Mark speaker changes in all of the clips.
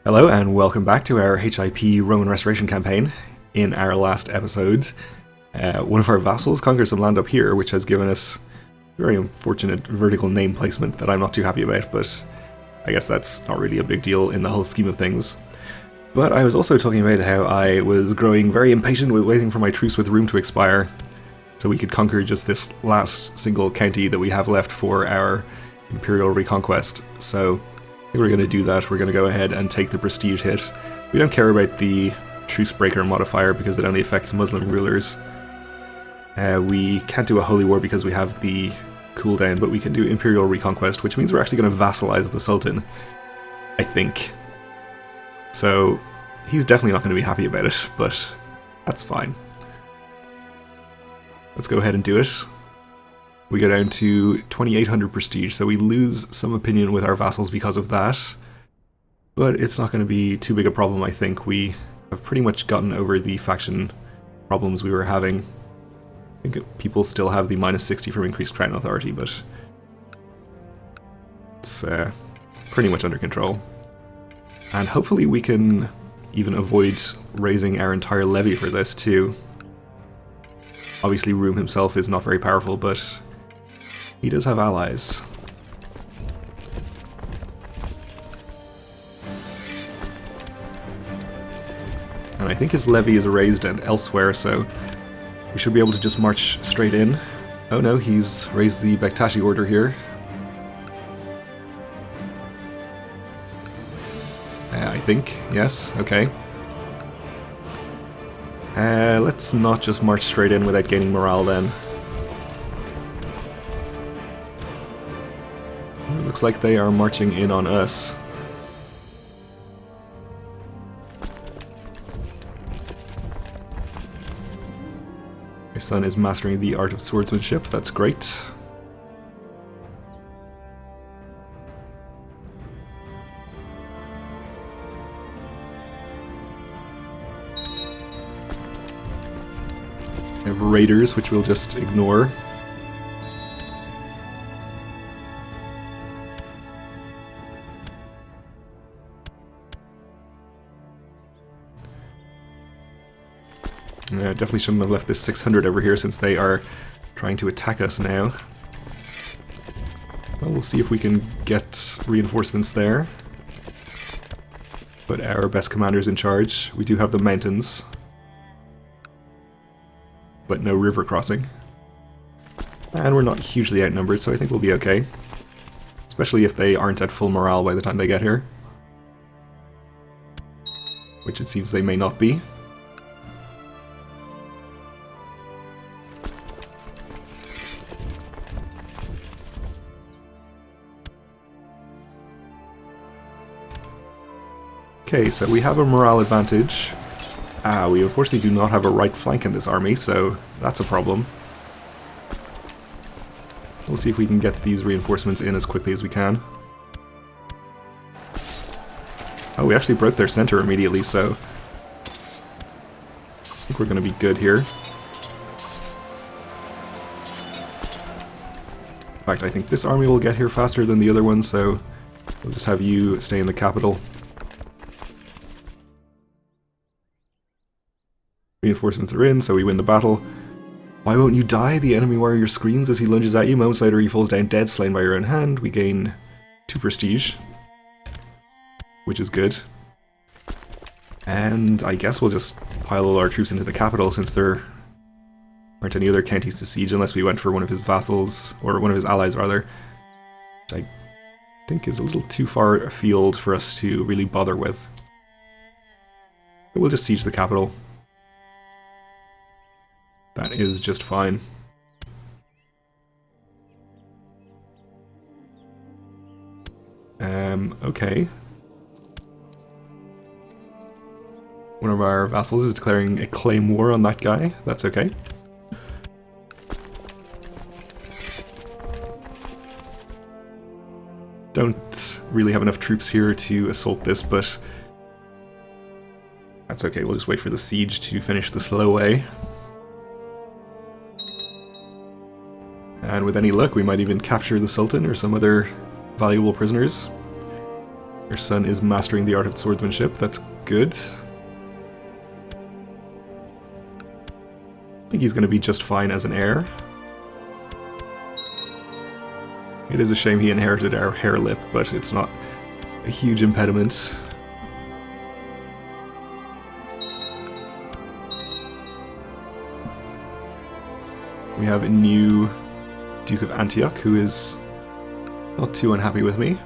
Speaker 1: Hello and welcome back to our HIP Roman Restoration campaign. In our last episode, one of our vassals conquered some land up here, which has given us very unfortunate vertical name placement that I'm not too happy about, but I guess that's not really a big deal in the whole scheme of things. But I was also talking about how I was growing very impatient with waiting for my truce with Rome to expire, so we could conquer just this last single county that we have left for our Imperial Reconquest. So I think we're going to do that. We're going to go ahead and take the prestige hit. We don't care about the truce breaker modifier because it only affects Muslim rulers. We can't do a holy war because we have the cooldown, but we can do Imperial Reconquest, which means we're actually going to vassalize the Sultan, I think. So he's definitely not going to be happy about it, but that's fine. Let's go ahead and do it. We go down to 2800 prestige, so we lose some opinion with our vassals because of that. But it's not going to be too big a problem, I think. We have pretty much gotten over the faction problems we were having. I think people still have the minus 60 from increased crown authority, but it's pretty much under control. And hopefully we can even avoid raising our entire levy for this too. Obviously Rome himself is not very powerful, but he does have allies. And I think his levy is raised and elsewhere, so we should be able to just march straight in. Oh no, he's raised the Bektashi order here. I think, yes, okay. Let's not just march straight in without gaining morale then. It looks like they are marching in on us. My son is mastering the art of swordsmanship, that's great. We have raiders, which we'll just ignore. Definitely shouldn't have left this 600 over here since they are trying to attack us now. Well, we'll see if we can get reinforcements there. But our best commander's in charge. We do have the mountains, but no river crossing. And we're not hugely outnumbered, so I think we'll be okay. Especially if they aren't at full morale by the time they get here. Which it seems they may not be. Okay, so we have a morale advantage. We unfortunately do not have a right flank in this army, so that's a problem. We'll see if we can get these reinforcements in as quickly as we can. Oh, we actually broke their center immediately, so I think we're going to be good here. In fact, I think this army will get here faster than the other one, so we'll just have you stay in the capital. Reinforcements are in, so we win the battle. Why won't you die? The enemy warrior screams as he lunges at you. Moments later he falls down dead, slain by your own hand. We gain 2 prestige, which is good. And I guess we'll just pile all our troops into the capital since there aren't any other counties to siege unless we went for one of his vassals, or one of his allies rather. Which I think is a little too far afield for us to really bother with. But we'll just siege the capital. That is just fine. Okay. One of our vassals is declaring a claim war on that guy. That's okay. Don't really have enough troops here to assault this, but that's okay. We'll just wait for the siege to finish the slow way. And with any luck, we might even capture the Sultan or some other valuable prisoners. Your son is mastering the art of swordsmanship. That's good. I think he's going to be just fine as an heir. It is a shame he inherited our hair lip, but it's not a huge impediment. We have a new Duke of Antioch who is not too unhappy with me.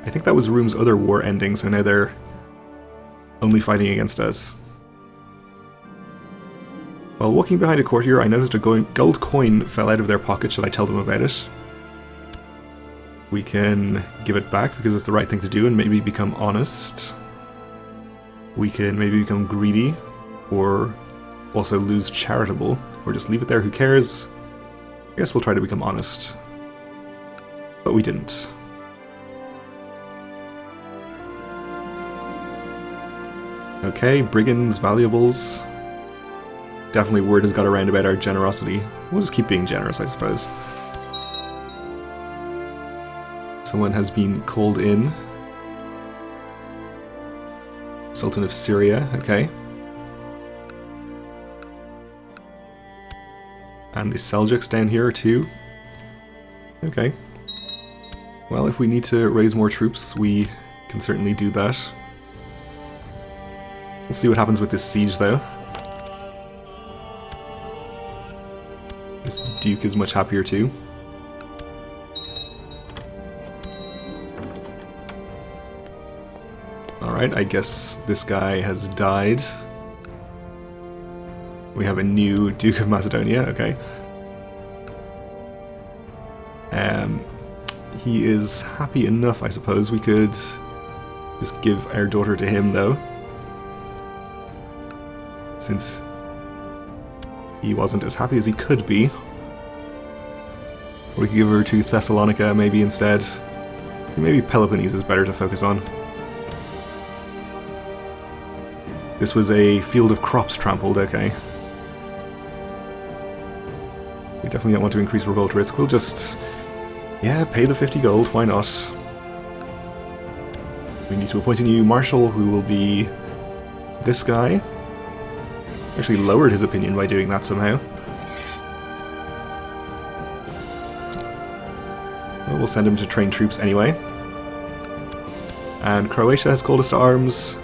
Speaker 1: I think that was Rome's other war ending, so now they're only fighting against us. While walking behind a courtier, I noticed a gold coin fell out of their pocket. Should I tell them about it? We can give it back because it's the right thing to do and maybe become honest. We can maybe become greedy or also lose charitable or just leave it there. Who cares? I guess we'll try to become honest. But we didn't. Okay, brigands, valuables. Definitely word has got around about our generosity. We'll just keep being generous, I suppose. Someone has been called in. Sultan of Syria, okay. And the Seljuks down here too. Okay. Well, if we need to raise more troops, we can certainly do that. We'll see what happens with this siege, though. This Duke is much happier too. Alright, I guess this guy has died. We have a new Duke of Macedonia, okay. He is happy enough, I suppose. We could just give our daughter to him, though. Since he wasn't as happy as he could be. We could give her to Thessalonica, maybe, instead. Maybe Peloponnese is better to focus on. This was a field of crops trampled, okay. We definitely don't want to increase revolt risk. We'll just, yeah, pay the 50 gold, why not? We need to appoint a new marshal who will be this guy. Actually lowered his opinion by doing that somehow. Well, we'll send him to train troops anyway. And Croatia has called us to arms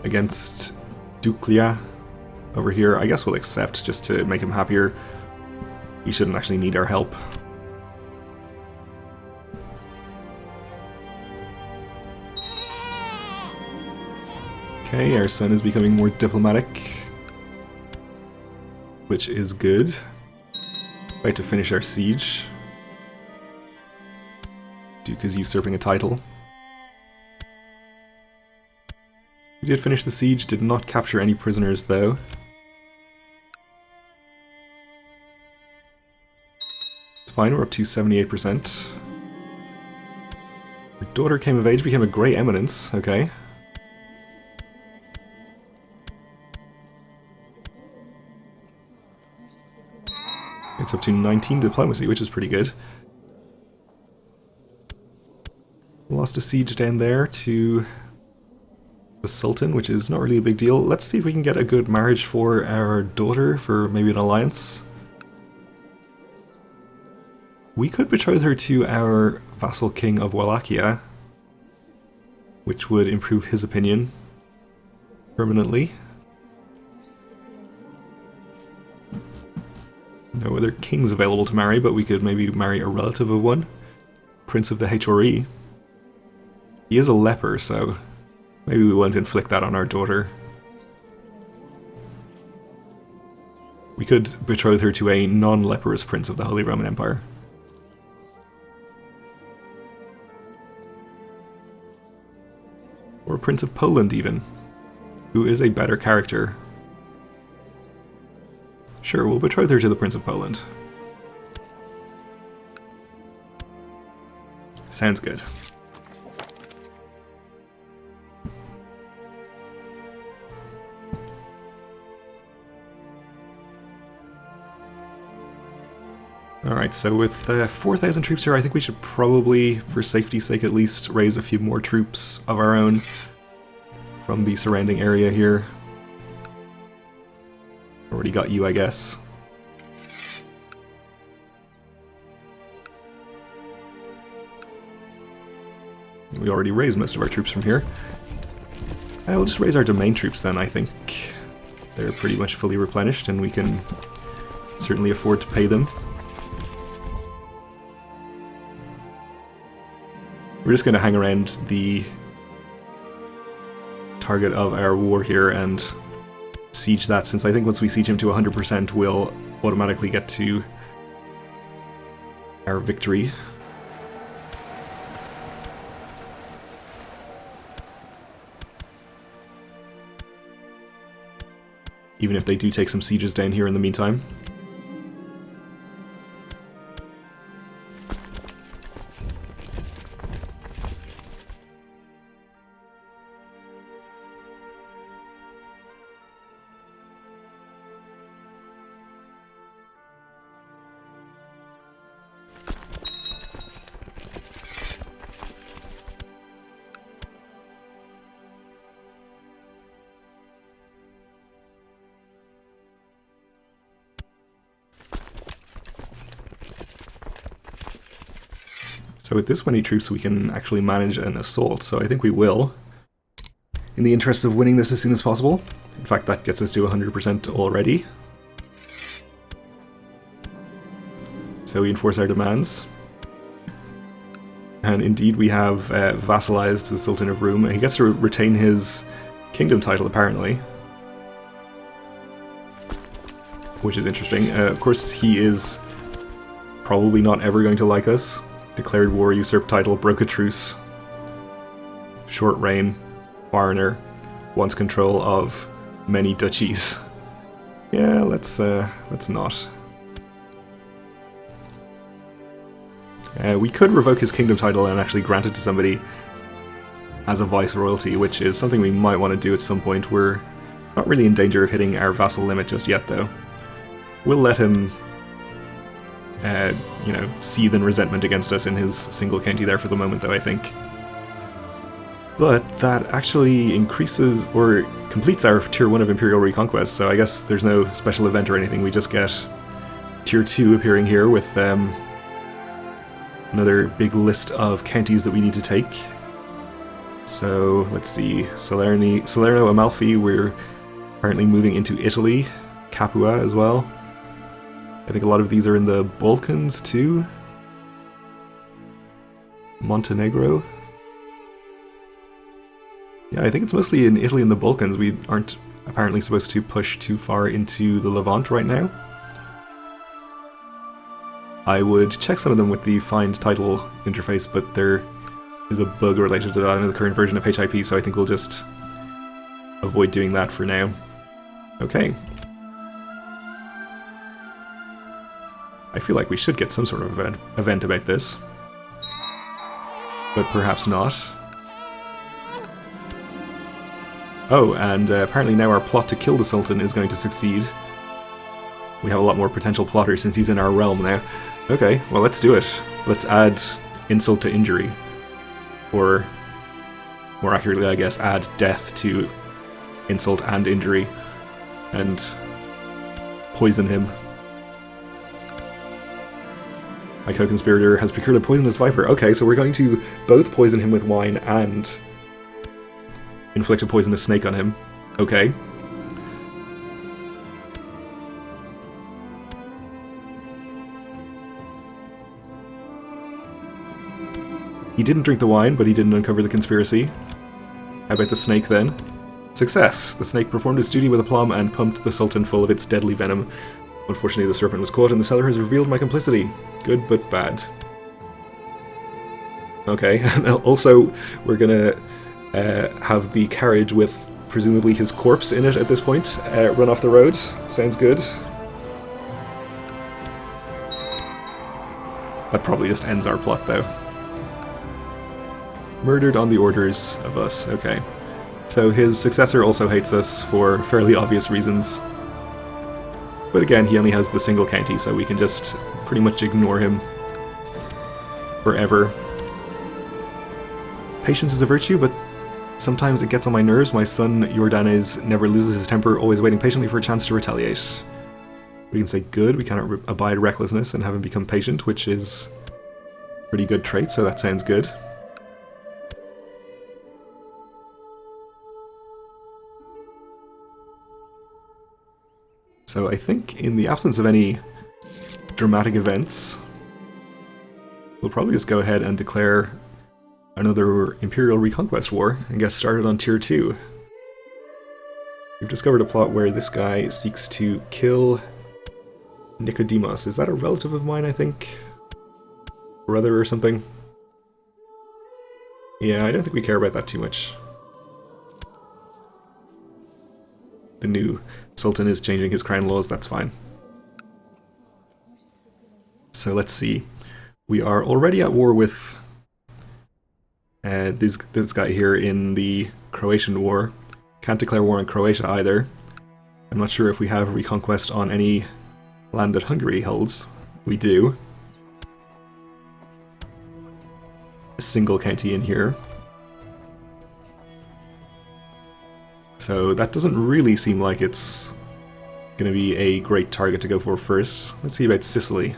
Speaker 1: against Duklia over here. I guess we'll accept just to make him happier. He shouldn't actually need our help. Okay, our son is becoming more diplomatic, which is good. About to finish our siege. Duke is usurping a title. We did finish the siege, did not capture any prisoners though. It's fine, we're up to 78%. Our daughter came of age, became a Grey Eminence, okay. It's up to 19 diplomacy, which is pretty good. Lost a siege down there to the Sultan, which is not really a big deal. Let's see if we can get a good marriage for our daughter, for maybe an alliance. We could betroth her to our vassal king of Wallachia, which would improve his opinion permanently. No other kings available to marry, but we could maybe marry a relative of one. Prince of the HRE. He is a leper, so maybe we won't inflict that on our daughter. We could betroth her to a non-leprous prince of the Holy Roman Empire. Or a prince of Poland, even, who is a better character. Sure, we'll betroth her to the Prince of Poland. Sounds good. Alright, Alright, so with 4,000 troops here, I think we should probably, for safety's sake at least, raise a few more troops of our own from the surrounding area here. Already got you, I guess. We already raised most of our troops from here. We'll just raise our domain troops then, I think. They're pretty much fully replenished and we can certainly afford to pay them. We're just going to hang around the target of our war here and siege that, since I think once we siege him to 100% we'll automatically get to our victory. Even if they do take some sieges down here in the meantime. So with this many troops we can actually manage an assault, so I think we will. In the interest of winning this as soon as possible. In fact, that gets us to 100% already. So we enforce our demands. And indeed we have vassalized the Sultan of Rome. He gets to retain his kingdom title apparently. Which is interesting. Of course he is probably not ever going to like us. Declared war, usurped title, broke a truce, short reign, foreigner, wants control of many duchies. Yeah, let's not. We could revoke his kingdom title and actually grant it to somebody as a viceroyalty, which is something we might want to do at some point. We're not really in danger of hitting our vassal limit just yet, though. We'll let him you know, seethe in resentment against us in his single county there for the moment, though, I think. But that actually increases, or completes our Tier 1 of Imperial Reconquest, so I guess there's no special event or anything, we just get Tier 2 appearing here with another big list of counties that we need to take. So, let's see, Salerno, Amalfi, we're apparently moving into Italy, Capua as well. I think a lot of these are in the Balkans too. Montenegro. Yeah, I think it's mostly in Italy and the Balkans. We aren't apparently supposed to push too far into the Levant right now. I would check some of them with the find title interface, but there is a bug related to that in the current version of HIP, so I think we'll just avoid doing that for now. Okay. I feel like we should get some sort of event about this. But perhaps not. Oh, and apparently now our plot to kill the Sultan is going to succeed. We have a lot more potential plotters since he's in our realm now. Okay, well let's do it. Let's add insult to injury. Or, more accurately I guess, add death to insult and injury. And poison him. My co-conspirator has procured a poisonous viper. Okay, so we're going to both poison him with wine and inflict a poisonous snake on him. Okay. He didn't drink the wine, but he didn't uncover the conspiracy. How about the snake then? Success! The snake performed its duty with aplomb and pumped the Sultan full of its deadly venom. Unfortunately, the serpent was caught and the seller has revealed my complicity. Good, but bad. Okay, also, we're gonna have the carriage with presumably his corpse in it at this point run off the road. Sounds good. That probably just ends our plot, though. Murdered on the orders of us. Okay. So his successor also hates us for fairly obvious reasons. But again, he only has the single county, so we can just pretty much ignore him forever. Patience is a virtue, but sometimes it gets on my nerves. My son Jordanes never loses his temper, always waiting patiently for a chance to retaliate. We can say good, we cannot abide recklessness and have him become patient, which is a pretty good trait, so that sounds good. So I think in the absence of any dramatic events, we'll probably just go ahead and declare another Imperial Reconquest War and get started on Tier 2. We've discovered a plot where this guy seeks to kill Nicodemus. Is that a relative of mine, I think? Brother or something? Yeah, I don't think we care about that too much. The new Sultan is changing his crown laws, that's fine. So let's see. We are already at war with this guy here in the Croatian War. Can't declare war on Croatia either. I'm not sure if we have reconquest on any land that Hungary holds. We do. A single county in here. So that doesn't really seem like it's going to be a great target to go for first. Let's see about Sicily.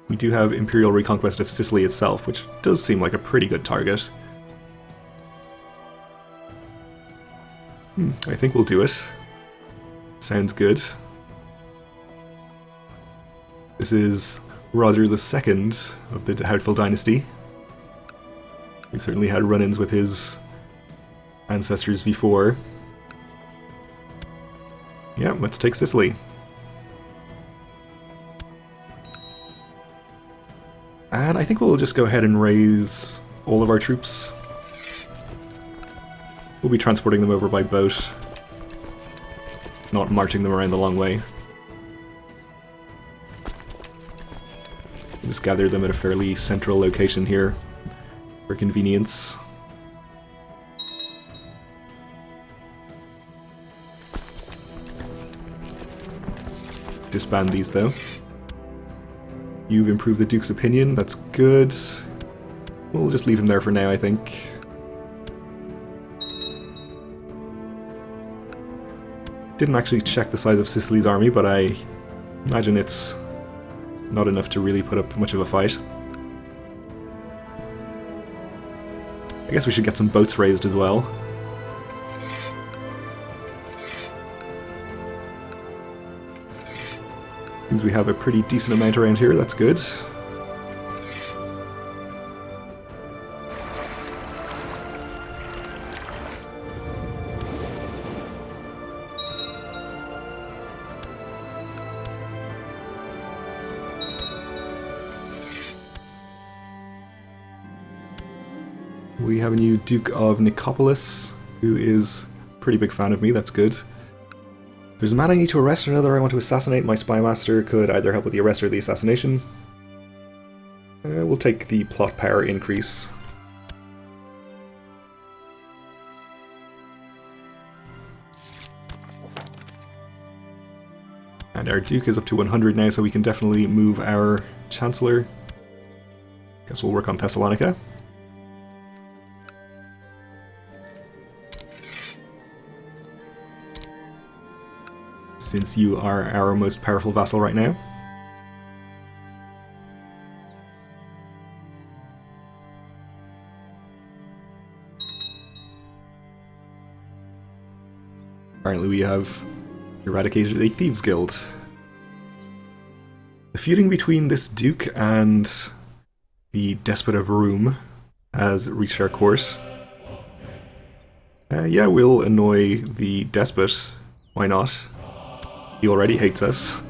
Speaker 1: We do have Imperial Reconquest of Sicily itself, which does seem like a pretty good target. I think we'll do it. Sounds good. This is Roger II of the Doubtful Dynasty. We certainly had run-ins with his ancestors before. Yeah, let's take Sicily. And I think we'll just go ahead and raise all of our troops. We'll be transporting them over by boat, not marching them around the long way. We'll just gather them at a fairly central location here for convenience. Disband these though. You've improved the Duke's opinion, that's good. We'll just leave him there for now, I think. Didn't actually check the size of Sicily's army, but I imagine it's not enough to really put up much of a fight. I guess we should get some boats raised as well. Means we have a pretty decent amount around here, that's good. We have a new Duke of Nicopolis, who is a pretty big fan of me, that's good. There's a man I need to arrest, another I want to assassinate. My spy master could either help with the arrest or the assassination. We'll take the plot power increase. And our Duke is up to 100 now, so we can definitely move our Chancellor. Guess we'll work on Thessalonica. Since you are our most powerful vassal right now. Apparently we have eradicated a thieves guild. The feuding between this duke and the despot of Rome has reached our course. Yeah, we'll annoy the despot. Why not? He already hates us.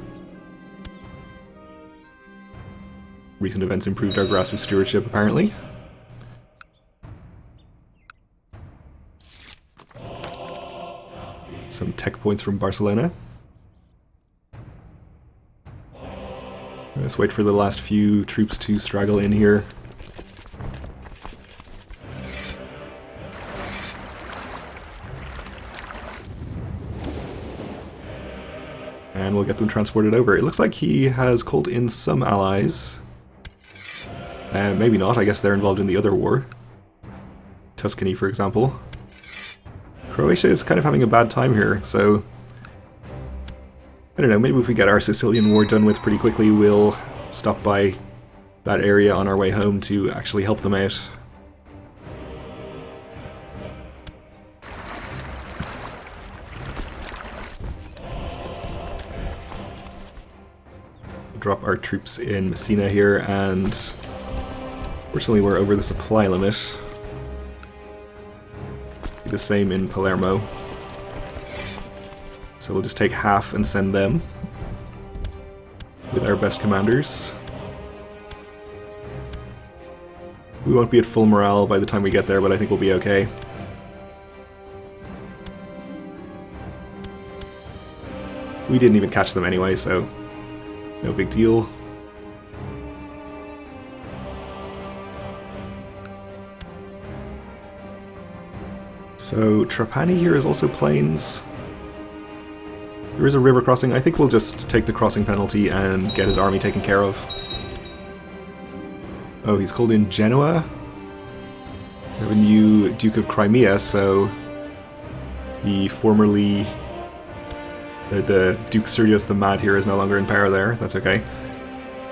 Speaker 1: Recent events improved our grasp of stewardship, apparently. Some tech points from Barcelona. Let's wait for the last few troops to straggle in here. we'll get them transported over. It looks like he has called in some allies. Maybe not, I guess they're involved in the other war. Tuscany, for example. Croatia is kind of having a bad time here, so... I don't know, maybe if we get our Sicilian war done with pretty quickly, we'll stop by that area on our way home to actually help them out. Drop our troops in Messina here, and fortunately we're over the supply limit. Do the same in Palermo. So we'll just take half and send them with our best commanders. We won't be at full morale by the time we get there, but I think we'll be okay. We didn't even catch them anyway, so no big deal. So Trapani here is also plains. There is a river crossing. I think we'll just take the crossing penalty and get his army taken care of. Oh, he's called in Genoa. We have a new Duke of Crimea, so the formerly... The Duke Sergius the Mad here is no longer in power there. That's okay.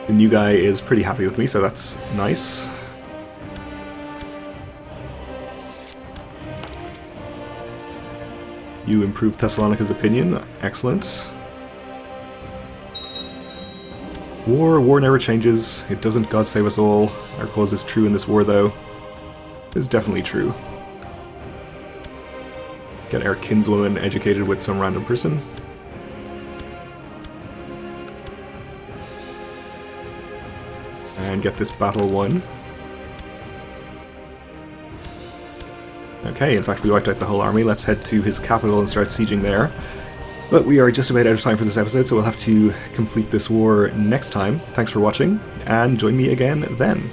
Speaker 1: The new guy is pretty happy with me, so that's nice. You improved Thessalonica's opinion. Excellent. War never changes. It doesn't, God save us all. Our cause is true in this war, though. It's definitely true. Get our kinswoman educated with some random person. And get this battle won. Okay, in fact we wiped out the whole army. Let's head to his capital and start sieging there. But we are just about out of time for this episode, so we'll have to complete this war next time. Thanks for watching, and join me again then.